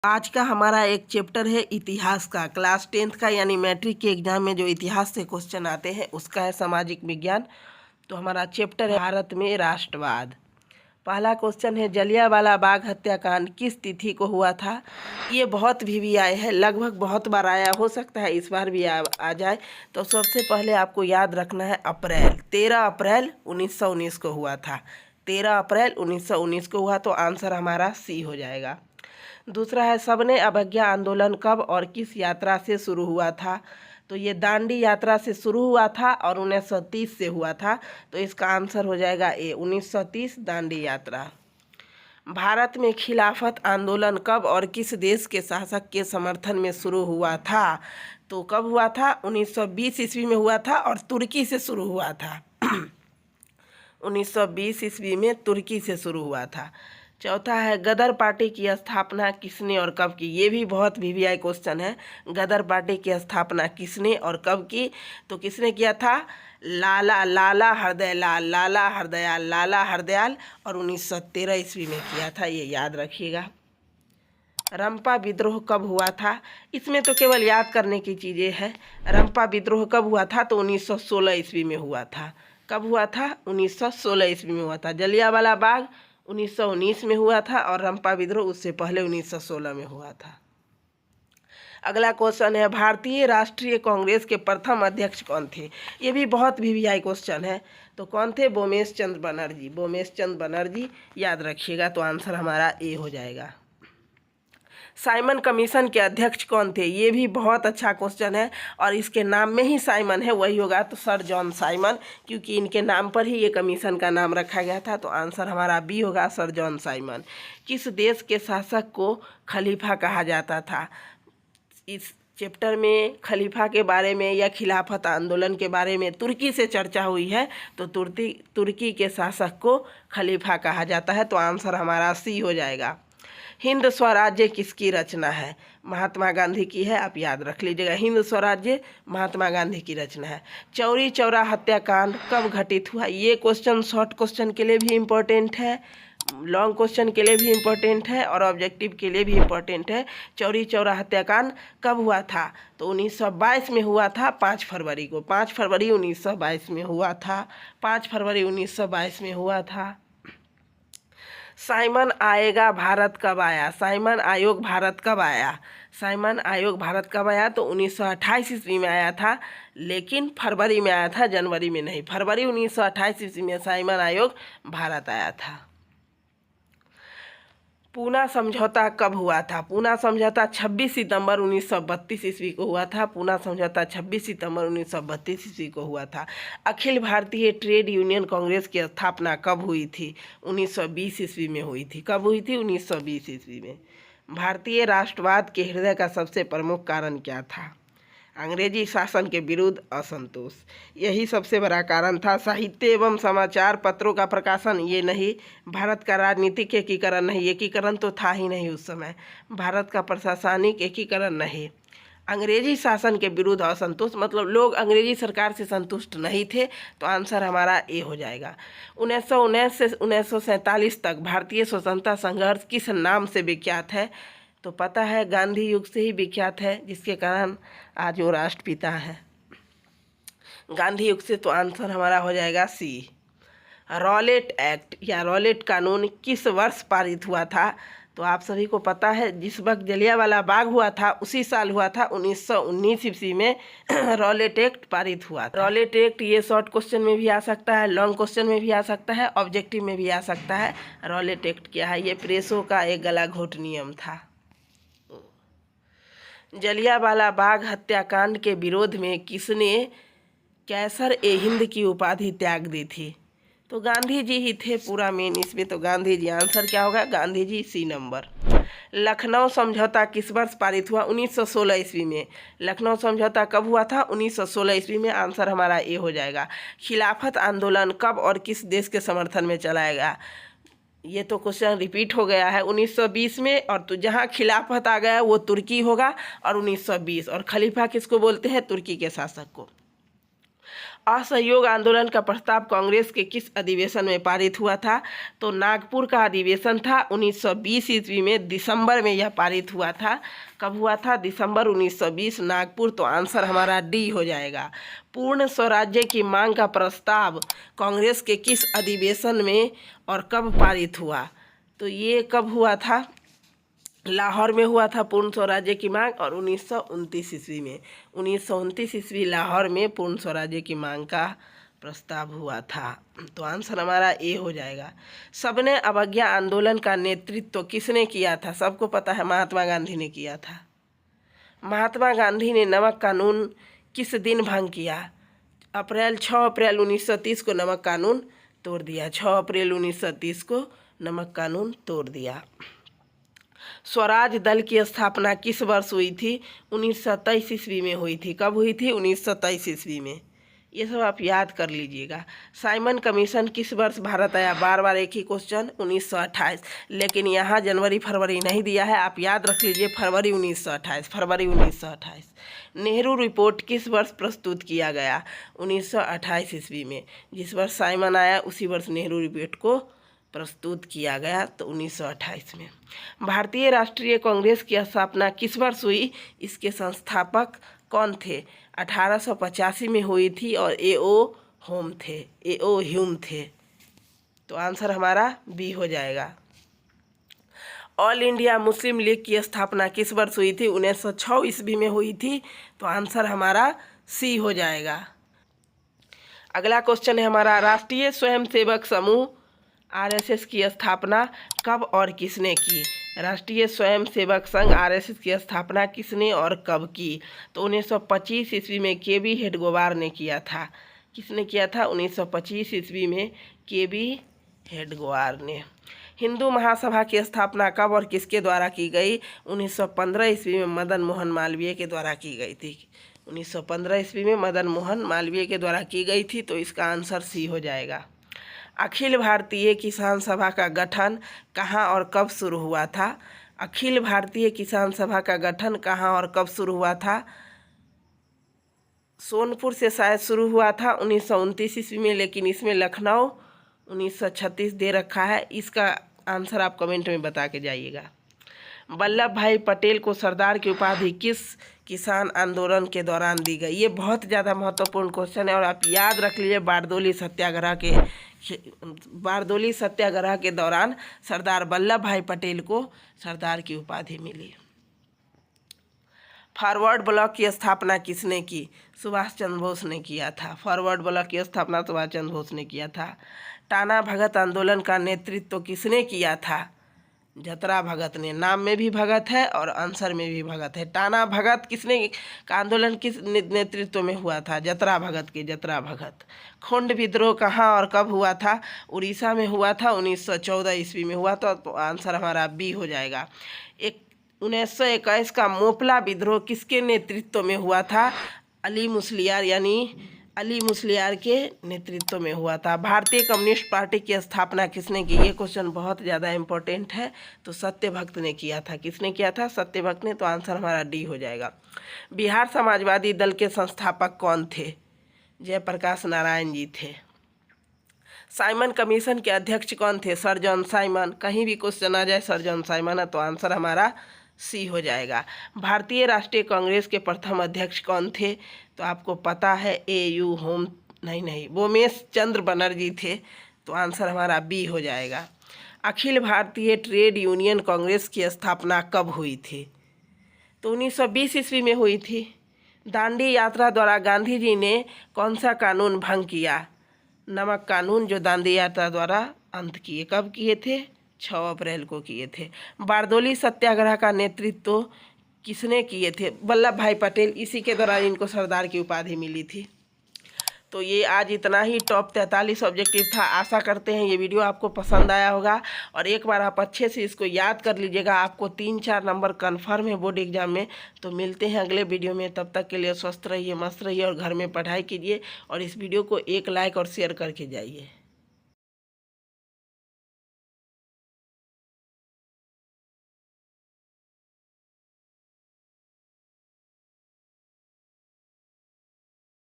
आज का हमारा एक चैप्टर है इतिहास का, क्लास 10th का, यानी मैट्रिक के एग्जाम में जो इतिहास से क्वेश्चन आते हैं उसका है सामाजिक विज्ञान। तो हमारा चैप्टर है भारत में राष्ट्रवाद। पहला क्वेश्चन है जलियांवाला बाग हत्याकांड किस तिथि को हुआ था। ये बहुत भी आए हैं, लगभग बहुत बार आया, हो सकता है इस बार भी आ जाए। तो सबसे पहले आपको याद रखना है अप्रैल, 13 अप्रैल 1919 को हुआ था। 13 अप्रैल 1919 को हुआ, तो आंसर हमारा सी हो जाएगा। दूसरा है सबने अवज्ञा आंदोलन कब और किस यात्रा से शुरू हुआ था। तो ये दांडी यात्रा से शुरू हुआ था और 1930 से हुआ था, तो इसका आंसर हो जाएगा ए, 1930 दांडी यात्रा। भारत में खिलाफत आंदोलन कब और किस देश के शासक के समर्थन में शुरू हुआ था। तो कब हुआ था, 1920 ईस्वी में हुआ था और तुर्की से शुरू हुआ था। 1920 ईस्वी में तुर्की से शुरू हुआ था। चौथा है गदर पार्टी की स्थापना किसने और कब की। ये भी बहुत वीवीआई क्वेश्चन है। गदर पार्टी की स्थापना किसने और कब की। तो किसने किया था, लाला हरदयाल, लाला हरदयाल, और 1913 ईस्वी में किया था, ये याद रखिएगा। रंपा विद्रोह कब हुआ था। इसमें तो केवल याद करने की चीज़ें हैं। रंपा विद्रोह कब हुआ था, तो 1916 ईस्वी में हुआ था। कब हुआ था, 1916 ईस्वी में हुआ था। जलियांवाला बाग 1919 में हुआ था और रंपा विद्रोह उससे पहले 1916 में हुआ था। अगला क्वेश्चन है भारतीय राष्ट्रीय कांग्रेस के प्रथम अध्यक्ष कौन थे। ये भी बहुत वीवीआई क्वेश्चन है। तो कौन थे, बोमेश चंद्र बनर्जी, बोमेश चंद्र बनर्जी, याद रखिएगा। तो आंसर हमारा ए हो जाएगा। साइमन कमीशन के अध्यक्ष कौन थे। ये भी बहुत अच्छा क्वेश्चन है और इसके नाम में ही साइमन है, वही होगा तो सर जॉन साइमन, क्योंकि इनके नाम पर ही ये कमीशन का नाम रखा गया था। तो आंसर हमारा बी होगा, सर जॉन साइमन। किस देश के शासक को खलीफा कहा जाता था। इस चैप्टर में खलीफा के बारे में या खिलाफत आंदोलन के बारे में तुर्की से चर्चा हुई है, तो तुर्की के शासक को खलीफा कहा जाता है। तो आंसर हमारा सी हो जाएगा। हिंद स्वराज्य किसकी रचना है। महात्मा गांधी की है, आप याद रख लीजिएगा। हिंद स्वराज्य महात्मा गांधी की रचना है। चौरी चौरा हत्याकांड कब घटित हुआ। ये क्वेश्चन शॉर्ट क्वेश्चन के लिए भी इम्पोर्टेंट है, लॉन्ग क्वेश्चन के लिए भी इम्पोर्टेंट है और ऑब्जेक्टिव के लिए भी इम्पोर्टेंट है। चौरी चौरा हत्याकांड कब हुआ था, तो 1922 में हुआ था, 5 फरवरी को। 5 फरवरी 1922 में हुआ था, 5 फरवरी 1922 में हुआ था। साइमन आएगा भारत कब आया, साइमन आयोग भारत कब आया। साइमन आयोग भारत कब आया, तो 1928 ईस्वी में आया था, लेकिन फरवरी में आया था, जनवरी में नहीं। फरवरी 1928 ईस्वी में साइमन आयोग भारत आया था। पूना समझौता कब हुआ था। पूना समझौता 26 सितंबर 1932 ईस्वी को हुआ था। पूना समझौता 26 सितंबर 1932 ईस्वी को हुआ था। अखिल भारतीय ट्रेड यूनियन कांग्रेस की स्थापना कब हुई थी, 1920 ईस्वी में हुई थी। कब हुई थी, 1920 ईस्वी में। भारतीय राष्ट्रवाद के हृदय का सबसे प्रमुख कारण क्या था। अंग्रेजी शासन के विरुद्ध असंतोष, यही सबसे बड़ा कारण था। साहित्य एवं समाचार पत्रों का प्रकाशन, ये नहीं। भारत का राजनीतिक एकीकरण नहीं, एकीकरण तो था ही नहीं उस समय। भारत का प्रशासनिक एकीकरण नहीं। अंग्रेजी शासन के विरुद्ध असंतोष, मतलब लोग अंग्रेजी सरकार से संतुष्ट नहीं थे। तो आंसर हमारा ए हो जाएगा। 1919 से 1947 तक भारतीय स्वतंत्रता संघर्ष किस नाम से विख्यात है। तो पता है, गांधी युग से ही विख्यात है, जिसके कारण आज वो राष्ट्रपिता है, गांधी युग से। तो आंसर हमारा हो जाएगा सी। रॉलेट एक्ट या रॉलेट कानून किस वर्ष पारित हुआ था। तो आप सभी को पता है, जिस वक्त जलियांवाला बाग हुआ था उसी साल हुआ था, 1919 ईस्वी में रॉलेट एक्ट पारित हुआ था। रॉलेट एक्ट ये शॉर्ट क्वेश्चन में भी आ सकता है, लॉन्ग क्वेश्चन में भी आ सकता है, ऑब्जेक्टिव में भी आ सकता है। रॉलेट एक्ट क्या है, ये प्रेसों का एक गला घोट नियम था। जलियांवाला बाग हत्याकांड के विरोध में किसने कैसर ए हिंद की उपाधि त्याग दी थी। तो गांधी जी ही थे पूरा मेन इसमें, तो गांधी जी। आंसर क्या होगा, गांधी जी, सी नंबर। लखनऊ समझौता किस वर्ष पारित हुआ, 1916 ईस्वी में। लखनऊ समझौता कब हुआ था, 1916 ईस्वी में। आंसर हमारा ए हो जाएगा। खिलाफत आंदोलन कब और किस देश के समर्थन में चलाएगा। ये तो क्वेश्चन रिपीट हो गया है, 1920 में, और तो जहाँ खिलाफत आ गया वो तुर्की होगा, और 1920। और खलीफा किसको बोलते हैं, तुर्की के शासक को। असहयोग आंदोलन का प्रस्ताव कांग्रेस के किस अधिवेशन में पारित हुआ था? तो नागपुर का अधिवेशन था 1920 ईस्वी में, दिसंबर में यह पारित हुआ था। कब हुआ था? दिसंबर 1920, नागपुर। तो आंसर हमारा डी हो जाएगा। पूर्ण स्वराज्य की मांग का प्रस्ताव कांग्रेस के किस अधिवेशन में और कब पारित हुआ? तो ये कब हुआ था? लाहौर में हुआ था पूर्ण स्वराज्य की मांग, और 1929 ईस्वी में, 1929 ईस्वी लाहौर में पूर्ण स्वराज्य की मांग का प्रस्ताव हुआ था। तो आंसर हमारा ए हो जाएगा। सबने अवज्ञा आंदोलन का नेतृत्व किसने किया था? सबको पता है, महात्मा गांधी ने किया था। महात्मा गांधी ने नमक कानून किस दिन भंग किया? 6 अप्रैल 1930 को नमक कानून तोड़ दिया। 6 अप्रैल 1930 को नमक कानून तोड़ दिया। स्वराज दल की स्थापना किस वर्ष हुई थी? 1923 ईस्वी में हुई थी। कब हुई थी? 1923 ईस्वी में। ये सब आप याद कर लीजिएगा। साइमन कमीशन किस वर्ष भारत आया? बार बार एक ही क्वेश्चन, 1928। लेकिन यहाँ जनवरी फरवरी नहीं दिया है, आप याद रख लीजिए, फरवरी 1928, फरवरी 1928। नेहरू रिपोर्ट किस वर्ष प्रस्तुत किया गया? 1928 ईस्वी में। जिस वर्ष साइमन आया उसी वर्ष नेहरू रिपोर्ट को प्रस्तुत किया गया, तो 1928 में। भारतीय राष्ट्रीय कांग्रेस की स्थापना किस वर्ष हुई? इसके संस्थापक कौन थे? 1885 में हुई थी, और ए.ओ. ह्यूम थे। तो आंसर हमारा बी हो जाएगा। ऑल इंडिया मुस्लिम लीग की स्थापना किस वर्ष हुई थी? 1906 ईस्वी में हुई थी। तो आंसर हमारा सी हो जाएगा। अगला क्वेश्चन है हमारा, राष्ट्रीय स्वयंसेवक समूह आरएसएस की स्थापना कब और किसने की? राष्ट्रीय स्वयंसेवक संघ आरएसएस की स्थापना किसने और कब की? तो 1925 ईस्वी में के.बी. हेडगेवार ने किया था। किसने किया था? 1925 ईस्वी में के.बी. हेडगेवार ने। हिंदू महासभा की स्थापना कब और किसके द्वारा की गई? 1915 ईस्वी में मदन मोहन मालवीय के द्वारा की गई थी। 1915 ईस्वी में मदन मोहन मालवीय के द्वारा की गई थी। तो इसका आंसर सी हो जाएगा। अखिल भारतीय किसान सभा का गठन कहाँ और कब शुरू हुआ था? अखिल भारतीय किसान सभा का गठन कहाँ और कब शुरू हुआ था? सोनपुर से शायद शुरू हुआ था 1929 ईस्वी में, लेकिन इसमें लखनऊ 1936 दे रखा है। इसका आंसर आप कमेंट में बता के जाइएगा। वल्लभ भाई पटेल को सरदार की उपाधि किस किसान आंदोलन के दौरान दी गई? ये बहुत ज़्यादा महत्वपूर्ण क्वेश्चन है, और आप याद रख लीजिए, बारदोली सत्याग्रह के दौरान सरदार वल्लभ भाई पटेल को सरदार की उपाधि मिली। फॉरवर्ड ब्लॉक की स्थापना किसने की? सुभाष चंद्र बोस ने किया था। फॉरवर्ड ब्लॉक की स्थापना सुभाष चंद्र बोस ने किया था। टाना भगत आंदोलन का नेतृत्व किसने किया था? जतरा भगत ने। नाम में भी भगत है और आंसर में भी भगत है। टाना भगत किसने का आंदोलन किस नेतृत्व में हुआ था? जतरा भगत। खोंड विद्रोह कहाँ और कब हुआ था? उड़ीसा में हुआ था, 1914 ईस्वी में हुआ था। तो आंसर हमारा बी हो जाएगा। 1921 का मोपला विद्रोह किसके नेतृत्व में हुआ था? अली मुस्लियार के नेतृत्व में हुआ था। भारतीय कम्युनिस्ट पार्टी की स्थापना किसने की? ये क्वेश्चन बहुत ज़्यादा इम्पोर्टेंट है। तो सत्यभक्त ने किया था। किसने किया था? सत्यभक्त ने। तो आंसर हमारा डी हो जाएगा। बिहार समाजवादी दल के संस्थापक कौन थे? जयप्रकाश नारायण जी थे। साइमन कमीशन के अध्यक्ष कौन थे? Sir John Simon. कहीं भी क्वेश्चन आ जाए सर जॉन साइमन है, तो आंसर हमारा सी हो जाएगा। भारतीय राष्ट्रीय कांग्रेस के प्रथम अध्यक्ष कौन थे? तो आपको पता है वोमेश चंद्र बनर्जी थे। तो आंसर हमारा बी हो जाएगा। अखिल भारतीय ट्रेड यूनियन कांग्रेस की स्थापना कब हुई थी? तो 1920 ईस्वी में हुई थी। दांडी यात्रा द्वारा गांधी जी ने कौन सा कानून भंग किया? नमक कानून, जो दांडी यात्रा द्वारा अंत किए। कब किए थे? 6 अप्रैल को किए थे। बारदोली सत्याग्रह का नेतृत्व किसने किए थे? वल्लभ भाई पटेल। इसी के दौरान इनको सरदार की उपाधि मिली थी। तो ये आज इतना ही टॉप 43 ऑब्जेक्टिव था। आशा करते हैं ये वीडियो आपको पसंद आया होगा, और एक बार आप अच्छे से इसको याद कर लीजिएगा। आपको 3-4 नंबर कन्फर्म है बोर्ड एग्जाम में। तो मिलते हैं अगले वीडियो में। तब तक के लिए स्वस्थ रहिए, मस्त रहिए और घर में पढ़ाई कीजिए, और इस वीडियो को एक लाइक और शेयर करके जाइए।